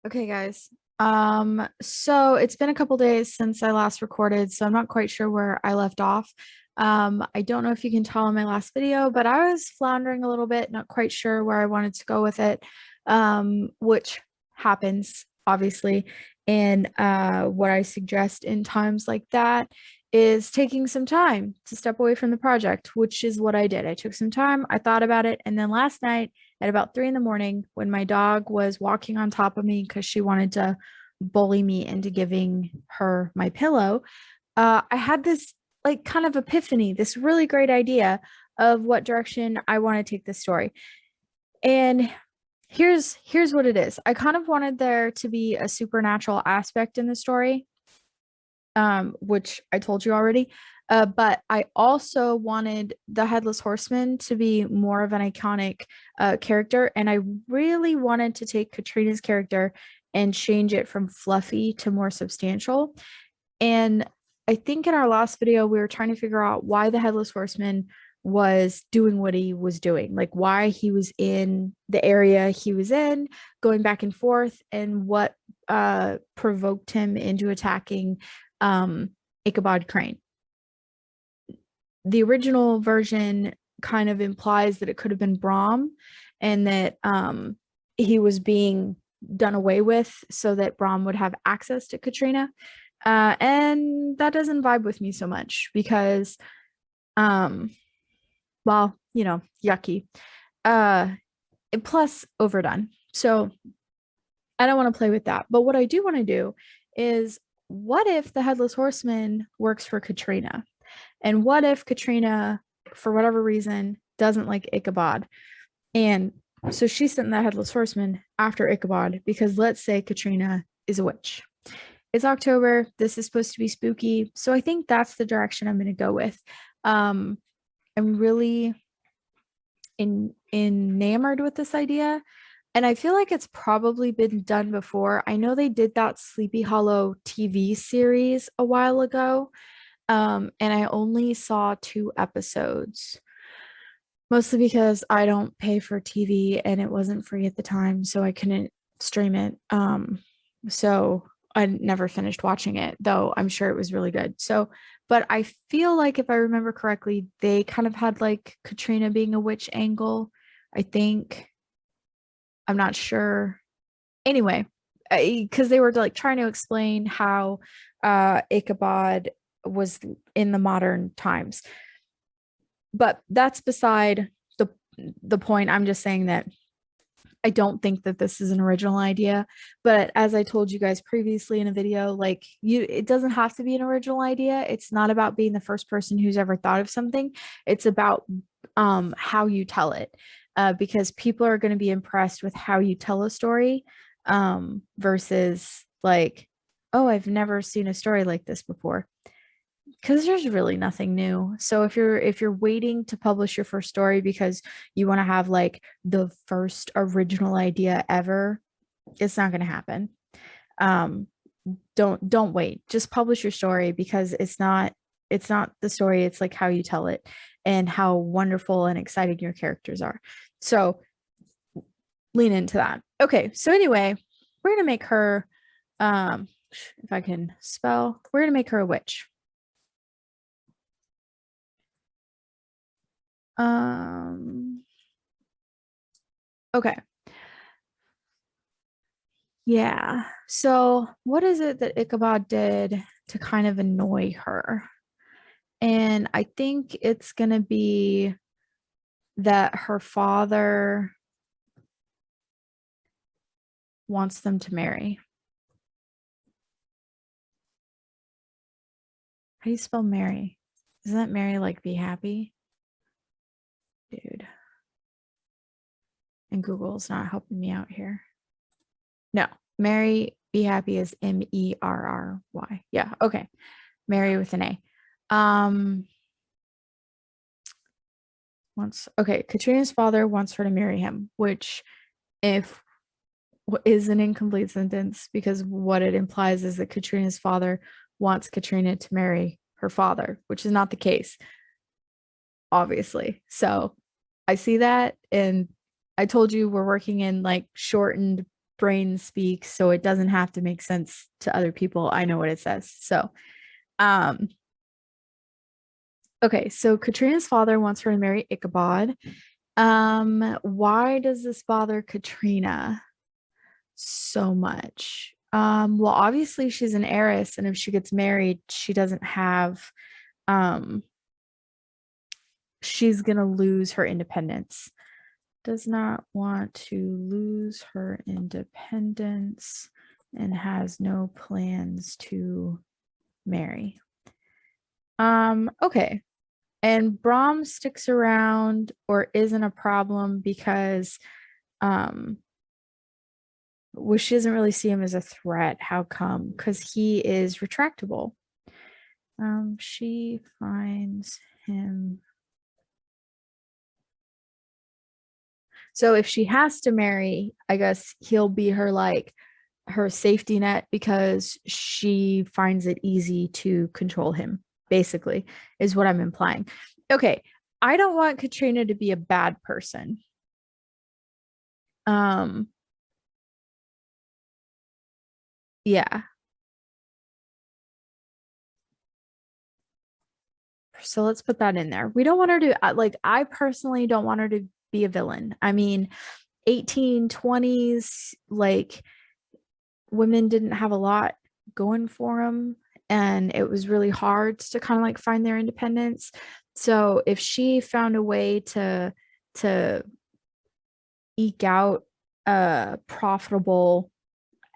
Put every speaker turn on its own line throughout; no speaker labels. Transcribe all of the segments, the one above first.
Okay, guys. So it's been a couple days since I last recorded, so I'm not quite sure where I left off. I don't know if you can tell in my last video, but I was floundering a little bit, not quite sure where I wanted to go with it, which happens, obviously. And what I suggest in times like that is taking some time to step away from the project, which is what I did. I took some time, I thought about it, and then last night at about 3 in the morning, when my dog was walking on top of me because she wanted to bully me into giving her my pillow, I had this like kind of epiphany, this really great idea of what direction I want to take this story. And here's what it is. I kind of wanted there to be a supernatural aspect in the story, which I told you already. But I also wanted the Headless Horseman to be more of an iconic character. And I really wanted to take Katrina's character and change it from fluffy to more substantial. And I think in our last video, we were trying to figure out why the Headless Horseman was doing what he was doing, like why he was in the area he was in, going back and forth, and what provoked him into attacking Ichabod Crane. The original version kind of implies that it could have been Brom and that he was being done away with so that Brom would have access to Katrina. And that doesn't vibe with me so much because, well, yucky. Uh, plus overdone. So I don't want to play with that. But what I do want to do is what if the Headless Horseman works for Katrina? And what if Katrina, for whatever reason, doesn't like Ichabod? And so she sent that Headless Horseman after Ichabod because let's say Katrina is a witch. It's October. This is supposed to be spooky. So I think that's the direction I'm going to go with. I'm really enamored with this idea. And I feel like it's probably been done before. I know they did that Sleepy Hollow TV series a while ago. And I only saw 2 episodes, mostly because I don't pay for TV and it wasn't free at the time, so I couldn't stream it. So I never finished watching it, though I'm sure it was really good. So, but I feel like if I remember correctly, they kind of had like Katrina being a witch angle, I think. I'm not sure. Anyway, because they were like trying to explain how Ichabod was in the modern times. But that's beside the point. I'm just saying that I don't think that this is an original idea. But as I told you guys previously in a video, like it doesn't have to be an original idea. It's not about being the first person who's ever thought of something. It's about how you tell it. Because people are going to be impressed with how you tell a story versus like, oh, I've never seen a story like this before. Because there's really nothing new. So if you're waiting to publish your first story because you want to have like the first original idea ever, it's not going to happen. Um, don't wait. Just publish your story because it's not the story, it's like how you tell it and how wonderful and exciting your characters are. So lean into that. Okay, so anyway, we're gonna make her if I can spell, we're gonna make her a witch. Okay. Yeah. So what is it that Ichabod did to kind of annoy her? And I think it's gonna be that her father wants them to marry. How do you spell marry? Isn't that Mary like be happy? Dude. And Google's not helping me out here. No, Mary be happy is Merry. Yeah, okay. Mary with an A. Okay, Katrina's father wants her to marry him, which if is an incomplete sentence because what it implies is that Katrina's father wants Katrina to marry her father, which is not the case, obviously. So I see that, and I told you we're working in like shortened brain speak, so it doesn't have to make sense to other people. I know what it says. So, um, okay, so Katrina's father wants her to marry Ichabod. Why does this bother Katrina so much? Well, obviously she's an heiress, and if she gets married, she doesn't have, um, she's gonna lose her independence. Does not want to lose her independence and has no plans to marry. Okay. And Brahm sticks around or isn't a problem because um well, she doesn't really see him as a threat. How come? Because he is retractable. She finds him. So if she has to marry, I guess he'll be her like her safety net because she finds it easy to control him, basically, is what I'm implying. Okay. I don't want Katrina to be a bad person. Um, yeah. So let's put that in there. We don't want her to like I personally don't want her to be a villain. I mean, 1820s like women didn't have a lot going for them and it was really hard to kind of like find their independence. So if she found a way to eke out a profitable,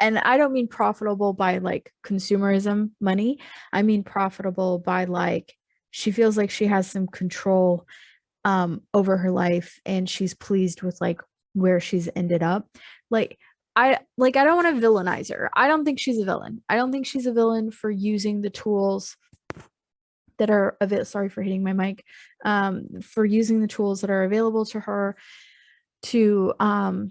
and I don't mean profitable by like consumerism money. I mean profitable by like she feels like she has some control over her life and she's pleased with like where she's ended up. Like I don't want to villainize her. I don't think she's a villain. I don't think she's a villain for using the tools that are available. Sorry for hitting my mic. For using the tools that are available to her to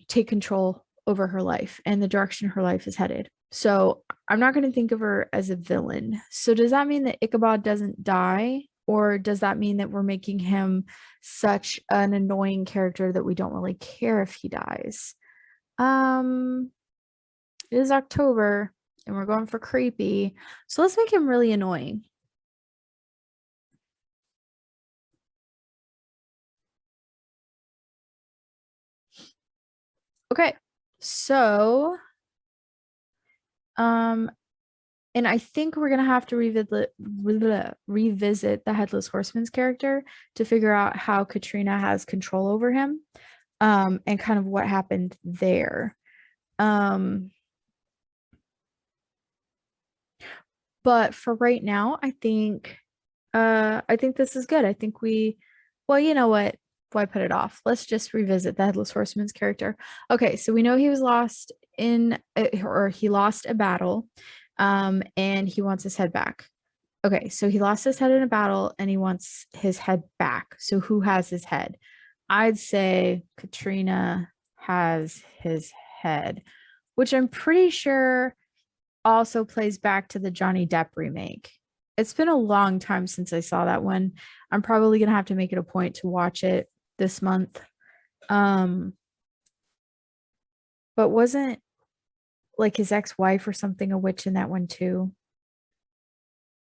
take control over her life and the direction her life is headed. So I'm not going to think of her as a villain. So does that mean that Ichabod doesn't die? Or does that mean that we're making him such an annoying character that we don't really care if he dies? Um, it is October and we're going for creepy. So let's make him really annoying. Okay. So, um, and I think we're gonna have to revisit the Headless Horseman's character to figure out how Katrina has control over him, and kind of what happened there. Um, but for right now, I think this is good. I think well, you know what? Why put it off? Let's just revisit the Headless Horseman's character. Okay, so we know he was lost or he lost a battle, and he wants his head back. Okay, so he lost his head in a battle and he wants his head back. So who has his head? I'd say Katrina has his head, which I'm pretty sure also plays back to the Johnny Depp remake. It's been a long time since I saw that one. I'm probably gonna have to make it a point to watch it this month. Um, but wasn't like his ex-wife or something a witch in that one too?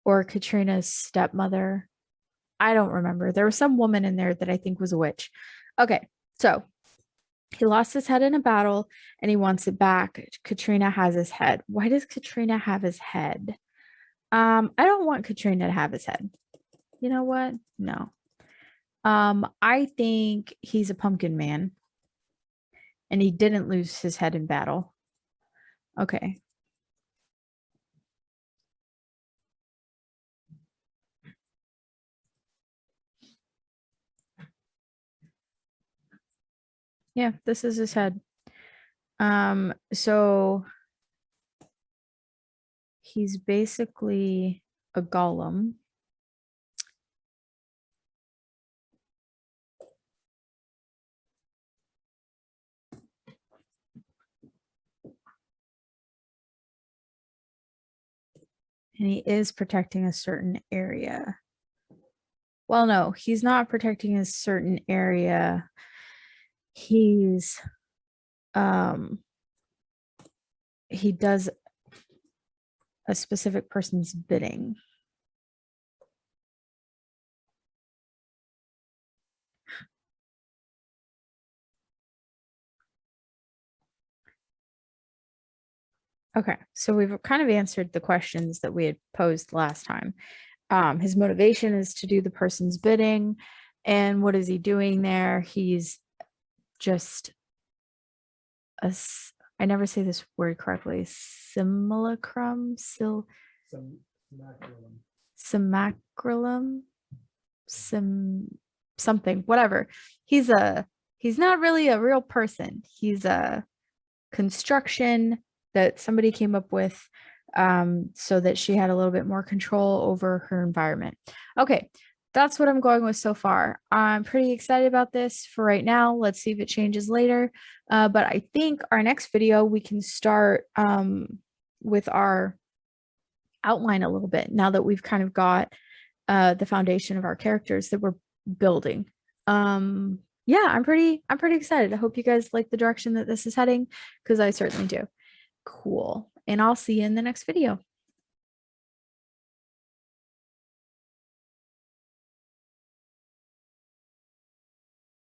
Or Katrina's stepmother? I don't remember. There was some woman in there that I think was a witch. Okay, so he lost his head in a battle and he wants it back. Katrina has his head. Why does Katrina have his head? I don't want Katrina to have his head. You know what? No. I think he's a pumpkin man and he didn't lose his head in battle. Okay. Yeah, this is his head. So he's basically a golem. And he is protecting a certain area. Well, no, he's not protecting a certain area. He's um he does a specific person's bidding. Okay, so we've kind of answered the questions that we had posed last time. His motivation is to do the person's bidding. And what is he doing there? He's just a, I never say this word correctly, simulacrum, simacrylum, something, whatever. He's not really a real person. He's a construction that somebody came up with so that she had a little bit more control over her environment. Okay, that's what I'm going with so far. I'm pretty excited about this for right now. Let's see if it changes later. But I think our next video, we can start with our outline a little bit now that we've kind of got the foundation of our characters that we're building. Yeah, I'm pretty excited. I hope you guys like the direction that this is heading, because I certainly do. Cool. And I'll see you in the next video.